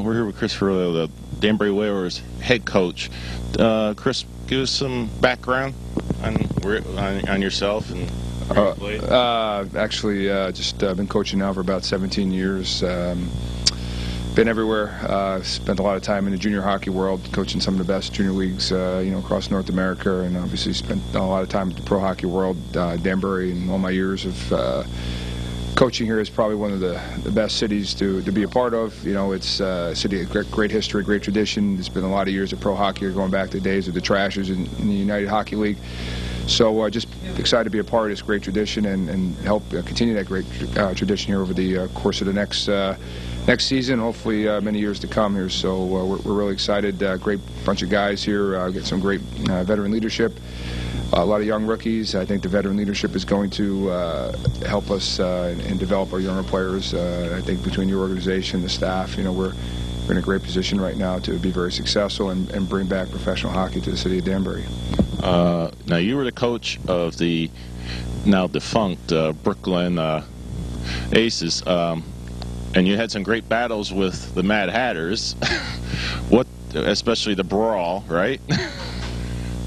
We're here with Chris Firriolo, the Danbury Whalers head coach. Chris, give us some background on yourself and where you played. Actually, just been coaching now for about 17 years. Been everywhere. Spent a lot of time in the junior hockey world, coaching some of the best junior leagues, across North America, and obviously spent a lot of time in the pro hockey world. Danbury, and all my years of coaching here is probably one of the best cities to be a part of. It's a city of great history, great tradition. There's been a lot of years of pro hockey going back to the days of the Trashers in the United Hockey League. So just excited to be a part of this great tradition and help continue that great tradition here over the course of the next season, hopefully many years to come here. So we're really excited. Great bunch of guys here. Get some great veteran leadership. A lot of young rookies. I think the veteran leadership is going to help us and develop our younger players. I think between your organization, the staff, we're in a great position right now to be very successful and bring back professional hockey to the city of Danbury. Now, you were the coach of the now defunct Brooklyn Aces, and you had some great battles with the Mad Hatters. Especially the brawl, right?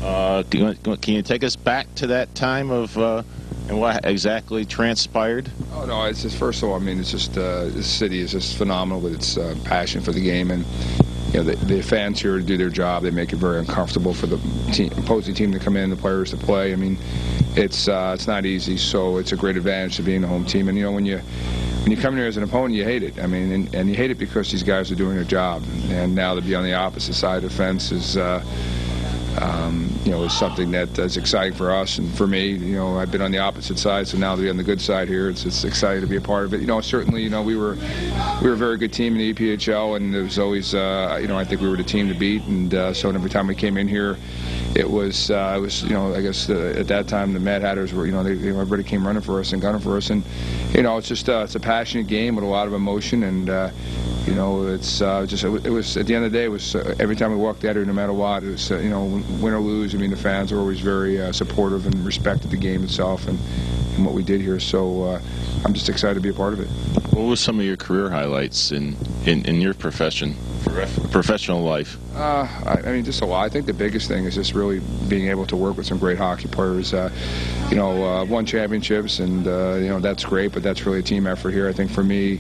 Can you take us back to that time of and what exactly transpired? Oh no, it's just, first of all, it's just this city is just phenomenal with its passion for the game, and the fans here do their job. They make it very uncomfortable for the opposing team to come in, the players to play. It's not easy, so it's a great advantage to being the home team. And when you come in here as an opponent, you hate it. And you hate it because these guys are doing their job. And now to be on the opposite side of the fence is is something that is exciting for us and for me. I've been on the opposite side, so now to be on the good side here, it's exciting to be a part of it. Certainly, we were a very good team in the EPHL, and it was always, I think we were the team to beat. And so every time we came in here, it was I guess at that time the Mad Hatters were, everybody came running for us and gunning for us, and it's just it's a passionate game with a lot of emotion, and it was at the end of the day, it was every time we walked out here, no matter what, it was win or lose. The fans were always very supportive and respected the game itself and what we did here. So I'm just excited to be a part of it. What were some of your career highlights in your professional life? Just a lot. I think the biggest thing is just really being able to work with some great hockey players. Won championships, and that's great, but that's really a team effort here. I think for me,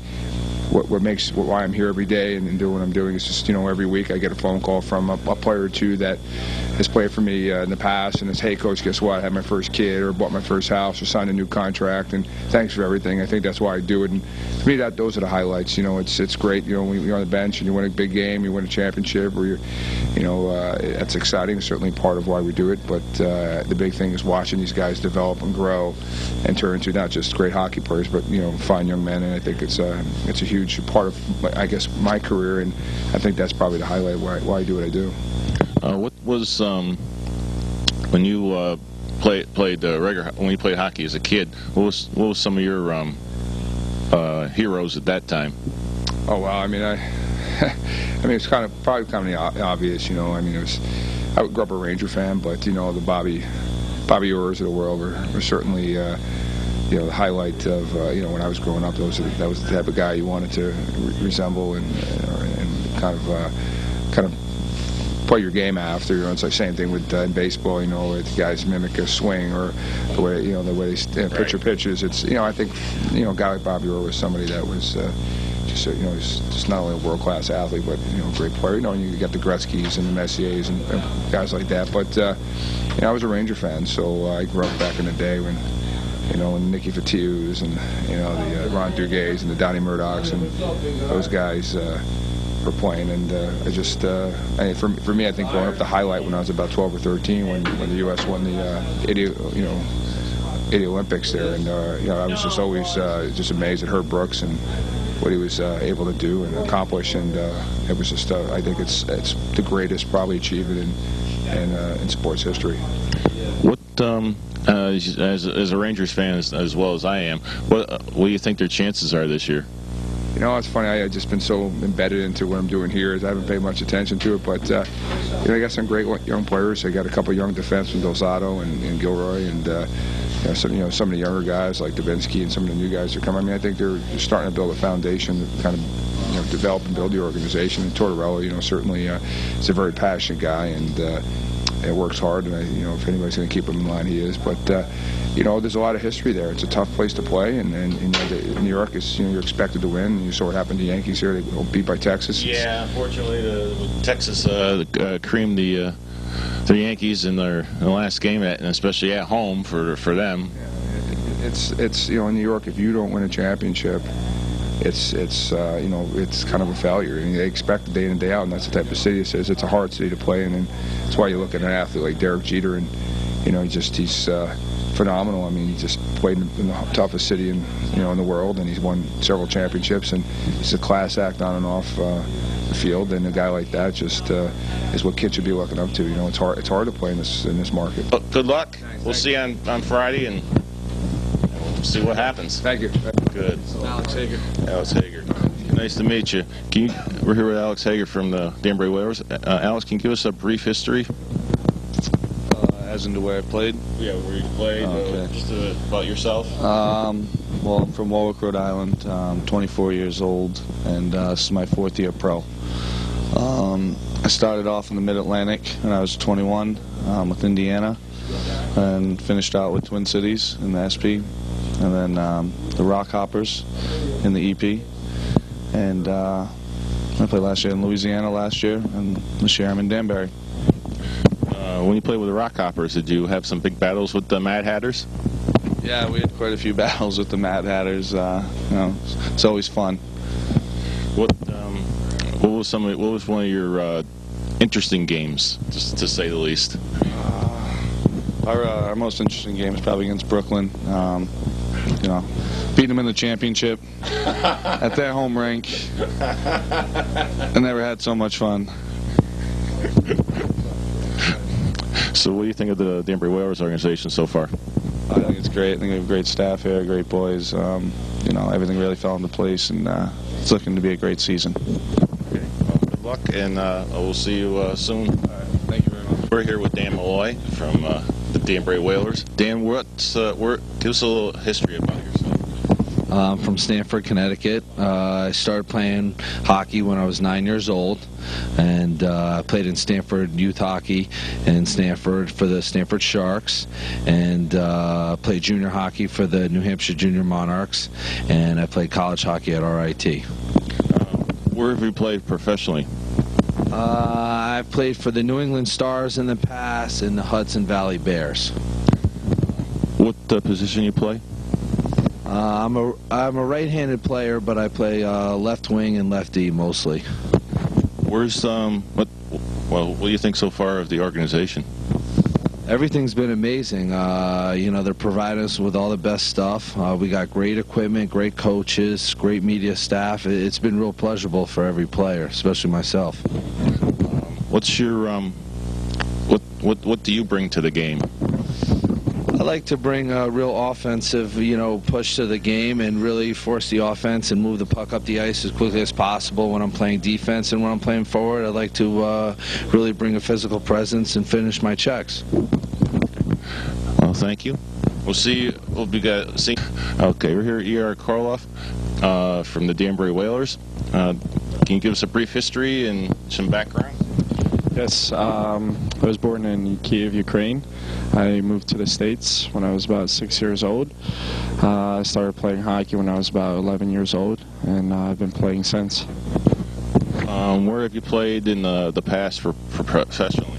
why I'm here every day and doing what I'm doing is just, every week I get a phone call from a player or two that has played for me in the past, and it's, hey coach, guess what, I had my first kid, or bought my first house, or signed a new contract, and thanks for everything. I think that's why I do it, and to me those are the highlights. It's great, when you're on the bench and you win a big game, you win a championship, or that's exciting. It's certainly part of why we do it, but the big thing is watching these guys develop and grow and turn into not just great hockey players, but fine young men, and I think it's a huge part of, I guess, my career, and I think that's probably the highlight why I do what I do. What was when you played when you played hockey as a kid? What was some of your heroes at that time? Oh well, it's probably obvious. I grew up a Ranger fan, but the Bobby Orrs of the world were certainly. The highlight of when I was growing up, that was the type of guy you wanted to resemble and kind of play your game after. It's like same thing with in baseball. The guys mimic a swing or the way they pitcher pitches. It's I think a guy like Bobby Orr was somebody that was just not only a world-class athlete, but a great player. You got the Gretzkys and the Messiers and guys like that. But I was a Ranger fan, so I grew up back in the day when. And Nicky Fatius and the Ron Duguays and the Donnie Murdochs and those guys were playing, and for me, I think growing up, the highlight when I was about 12 or 13 when the U.S. won the Olympics there, and I was just always just amazed at Herb Brooks and what he was able to do and accomplish, and it was just I think it's the greatest probably achievement in sports history. What as a Rangers fan as well as I am, what do you think their chances are this year? It's funny. I've just been so embedded into what I'm doing here, I haven't paid much attention to it. But I got some great young players. I got a couple young defensemen, Delzato and Gilroy, and some of the younger guys like Davinsky and some of the new guys are coming. I think they're starting to build a foundation that kind of develop and build the organization. And Tortorella, certainly is a very passionate guy and works hard. And if anybody's going to keep him in line, he is. But there's a lot of history there. It's a tough place to play, and New York is you're expected to win. And you saw what happened to the Yankees here; they got beat by Texas. Yeah, unfortunately, Texas creamed the Yankees in the last game, and especially at home for them. Yeah, it's in New York, if you don't win a championship, it's kind of a failure. I mean, they expect it day in and day out, and that's the type of city it says. It's a hard city to play in, and that's why you look at an athlete like Derek Jeter, and he's phenomenal. I mean, he just played in the toughest city in the world, and he's won several championships, and he's a class act on and off the field. And a guy like that just is what kids should be looking up to. It's hard to play in this market. Well, good luck. We'll see you on Friday, and we'll see what happens. Thank you. Good. Alex Hager. Alex Hager. Nice to meet you. We're here with Alex Hager from the Danbury Whalers. Alex, can you give us a brief history? As into where I played? Yeah, where you played. Okay. Just about yourself. Well, I'm from Warwick, Rhode Island. I'm 24 years old, and this is my 4th year pro. I started off in the Mid-Atlantic when I was 21 with Indiana, and finished out with Twin Cities in the SP, and then the Rockhoppers in the EP. And I played last year in Louisiana and this year I'm in Danbury. When you played with the Rockhoppers, did you have some big battles with the Mad Hatters? Yeah, we had quite a few battles with the Mad Hatters. It's always fun. What was one of your interesting games, just to say the least? Our most interesting game is probably against Brooklyn. Beat them in the championship at their home rink. I never had so much fun. So what do you think of the Danbury Whalers organization so far? I think it's great. I think we have great staff here, great boys. Everything really fell into place, and it's looking to be a great season. Okay. Well, good luck, and we'll see you soon. All right. Thank you very much. We're here with Dan Malloy from the Danbury Whalers. Dan, give us a little history about yourself. I'm from Stamford, Connecticut. I started playing hockey when I was 9 years old, and I played in Stamford youth hockey in Stamford for the Stamford Sharks, and played junior hockey for the New Hampshire Junior Monarchs, and I played college hockey at RIT. Where have you played professionally? I've played for the New England Stars in the past and the Hudson Valley Bears. What position you play? I'm a right-handed player, but I play left wing and lefty mostly. What do you think so far of the organization? Everything's been amazing. They're providing us with all the best stuff. We got great equipment, great coaches, great media staff. It's been real pleasurable for every player, especially myself. What's your what do you bring to the game? I like to bring a real offensive, push to the game and really force the offense and move the puck up the ice as quickly as possible when I'm playing defense. And when I'm playing forward, I like to really bring a physical presence and finish my checks. Well, thank you. We'll see you. Okay, we're here at E.R. Karloff from the Danbury Whalers. Can you give us a brief history and some background? Yes, I was born in Kiev, Ukraine. I moved to the States when I was about 6 years old. I started playing hockey when I was about 11 years old, and I've been playing since. Where have you played in the past for professionally?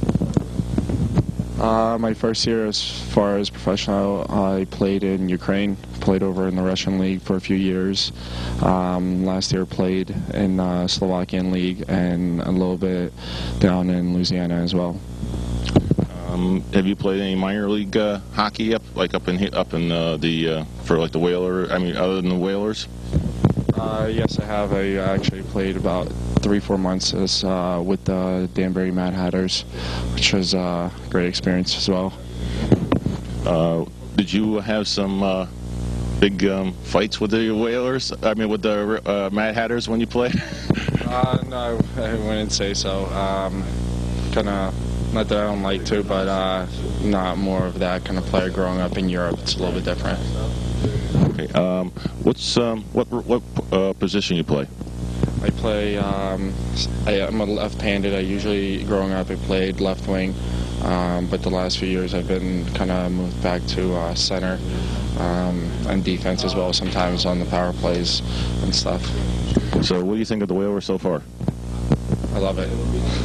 My first year as far as professional, I played in Ukraine, played over in the Russian League for a few years. Last year played in Slovakian League and a little bit down in Louisiana as well. Have you played any minor league hockey up in the Whaler? I mean, other than the Whalers? Yes, I have. I actually played about 3-4 months with the Danbury Mad Hatters, which was a great experience as well. Did you have some big fights with the Whalers? I mean, with the Mad Hatters when you played? No, I wouldn't say so. Kind of, not that I don't like to, but not more of that kind of player growing up in Europe. It's a little bit different. Okay. What position you play? I play. I'm a left-handed. I usually, growing up, I played left wing, but the last few years I've been kind of moved back to center and defense as well. Sometimes on the power plays and stuff. So, what do you think of the Whalers so far? I love it.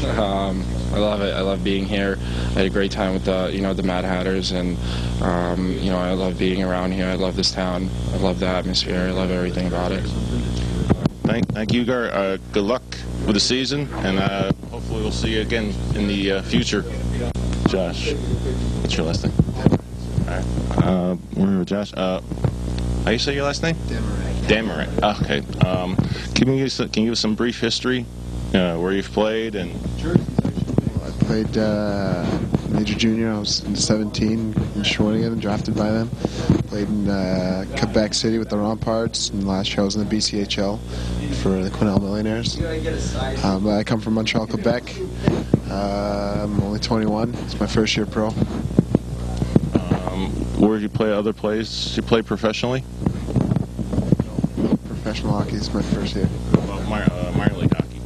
I love it. I love being here. I had a great time with the Mad Hatters, and I love being around here. I love this town. I love the atmosphere. I love everything about it. Thank you, Gar. Good luck with the season, and hopefully we'll see you again in the future. Josh, what's your last name? All right. We're with Josh. How do you say your last name? Danbury. Okay. Can you give us some brief history, where you've played and? I played Major Junior. I was 17 in Shawinigan, drafted by them. Played in Quebec City with the Remparts, and last year I was in the BCHL for the Quesnel Millionaires. I come from Montreal, Quebec. I'm only 21. It's my first year pro. Where did you play other plays? You play professionally? Professional hockey is my first year. Minor league hockey.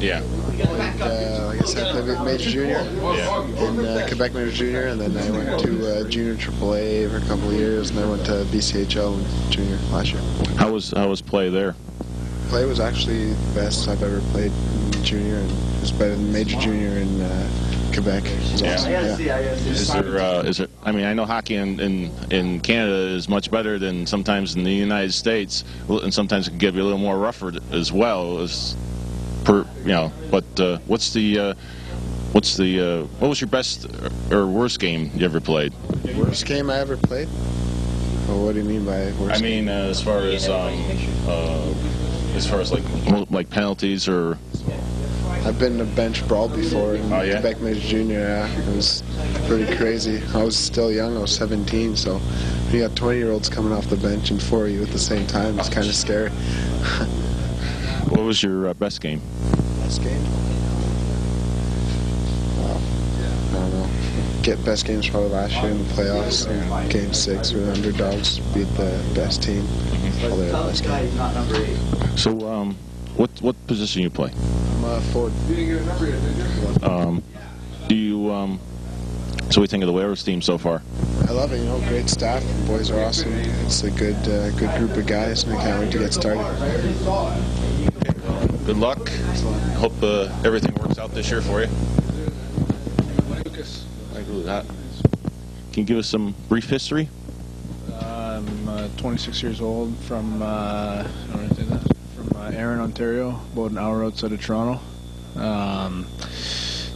Yeah. Like I said, I played Major Junior in Quebec Major Junior, and then I went to Junior AAA for a couple of years, and I went to BCHL in Junior last year. How was play there? Play was actually the best I've ever played in Junior, and it was better than Major Junior in Quebec. Awesome. Yeah. Is there? I mean, I know hockey in Canada is much better than sometimes in the United States, and sometimes it can get a little more rougher as well as. But what was your best or worst game you ever played? Worst game I ever played? Well, what do you mean by worst? I mean, as far as like penalties or. I've been in a bench brawl before in Quebec Major Junior. Yeah, it was pretty crazy. I was still young. I was 17, so when you got 20-year-olds coming off the bench and 4 of you at the same time, it's kind of scary. What was your best game? Best game? I don't know. Best games probably last year in the playoffs. In Game 6, we were underdogs, beat the best team. Probably our best game. So, what position you play? I'm a forward. So we think of the Whalers team so far? I love it. Great staff. The boys are awesome. It's a good group of guys, and I can't wait to get started. Good luck. Hope everything works out this year for you. Can you give us some brief history? I'm 26 years old from Erin, Ontario, about an hour outside of Toronto.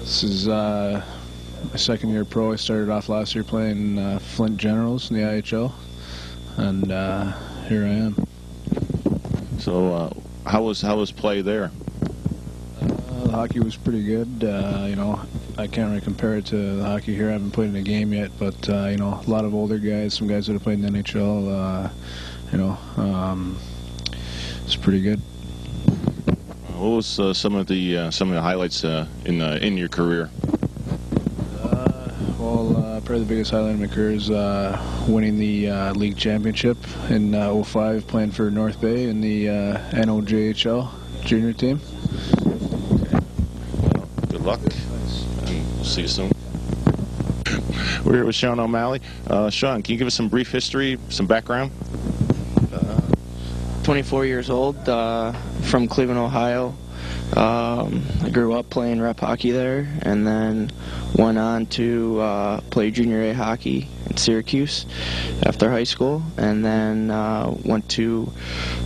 This is my second year pro. I started off last year playing Flint Generals in the IHL, and here I am. So, how was play there? The hockey was pretty good. I can't really compare it to the hockey here. I haven't played in a game yet, but a lot of older guys, some guys that have played in the NHL. It's pretty good. What was some of the highlights in your career? Probably the biggest highlight of my career is winning the league championship in '05, playing for North Bay in the NOJHL junior team. Well, good luck, and we'll see you soon. We're here with Sean O'Malley. Sean, can you give us some brief history, some background? 24 years old, from Cleveland, Ohio. I grew up playing rep hockey there, and then went on to play junior A hockey in Syracuse after high school, and then went to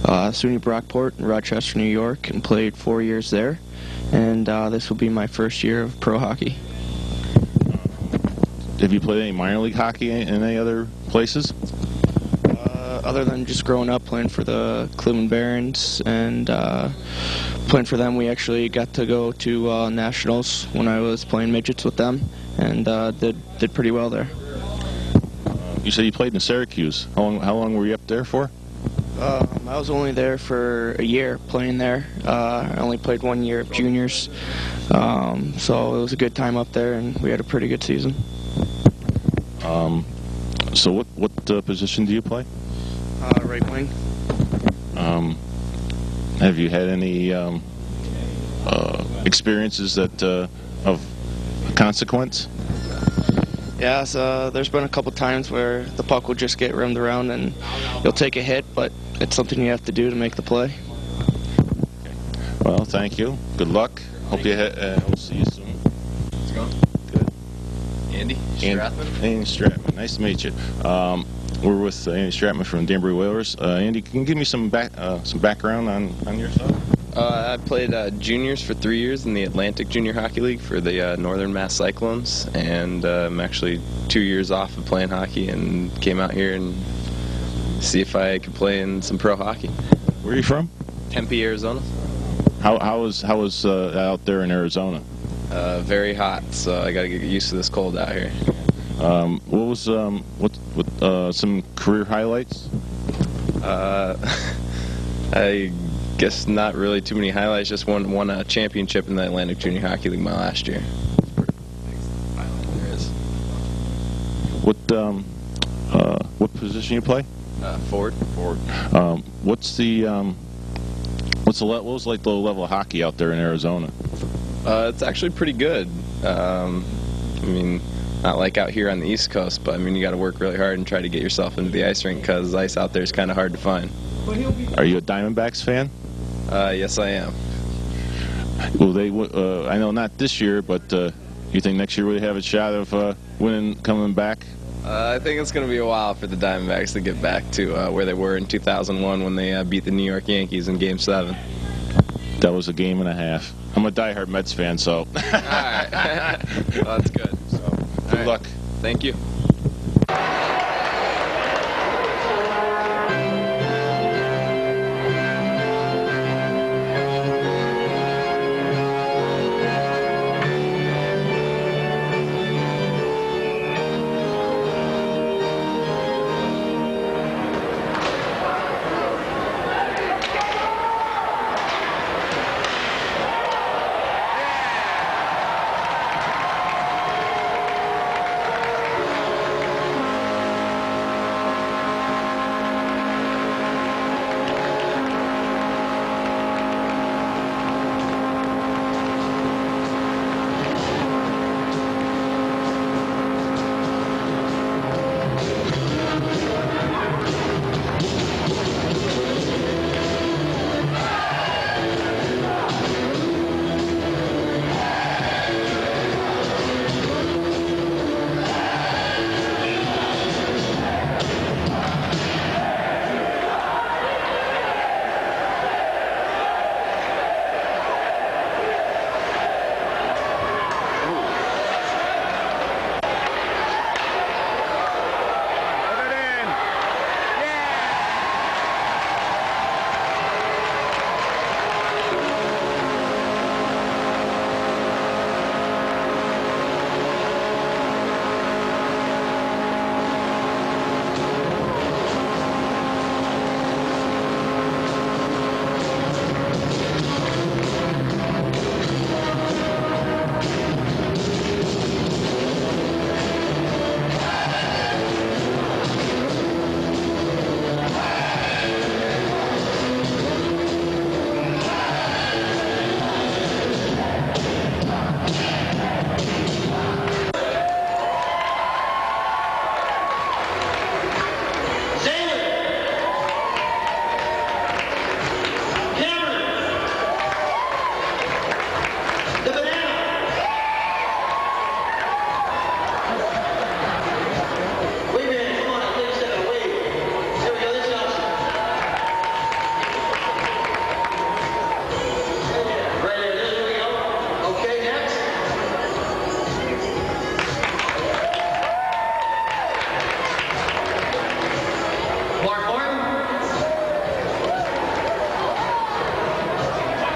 SUNY Brockport in Rochester, New York, and played 4 years there. And this will be my first year of pro hockey. Have you played any minor league hockey in any other places? Other than just growing up playing for the Cleveland Barons and playing for them, we actually got to go to nationals when I was playing midgets with them, and did pretty well there. You said you played in Syracuse. How long were you up there for? I was only there for a year playing there. I only played 1 year of juniors, so it was a good time up there, and we had a pretty good season. So what position do you play? Right wing. Have you had any experiences that of consequence? Yeah, so there's been a couple times where the puck will just get rimmed around and you'll take a hit, but it's something you have to do to make the play. Well, thank you. Good luck. Hope you we'll see you soon. How's it going? Good. Andy Strathman? Andy Strathman. Nice to meet you. We're with Andy Strathman from Danbury Whalers. Andy, can you give me some background on yourself? I played juniors for 3 years in the Atlantic Junior Hockey League for the Northern Mass Cyclones, and I'm actually 2 years off of playing hockey and came out here and see if I could play in some pro hockey. Where are you from? Tempe, Arizona. How was out there in Arizona? Very hot, so I got to get used to this cold out here. What was some career highlights? I guess not really too many highlights. Just won a championship in the Atlantic Junior Hockey League my last year. What position you play? Forward. What was like the level of hockey out there in Arizona? It's actually pretty good. I mean, not like out here on the East Coast, but I mean, you got to work really hard and try to get yourself into the ice rink because ice out there is kind of hard to find. Are you a Diamondbacks fan? Yes, I am. Well, I know not this year, but you think next year we have a shot of coming back? I think it's going to be a while for the Diamondbacks to get back to where they were in 2001 when they beat the New York Yankees in Game 7. That was a game and a half. I'm a diehard Mets fan, so. All right. Well, that's good. So, good luck. Thank you.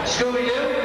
Scooby-Doo.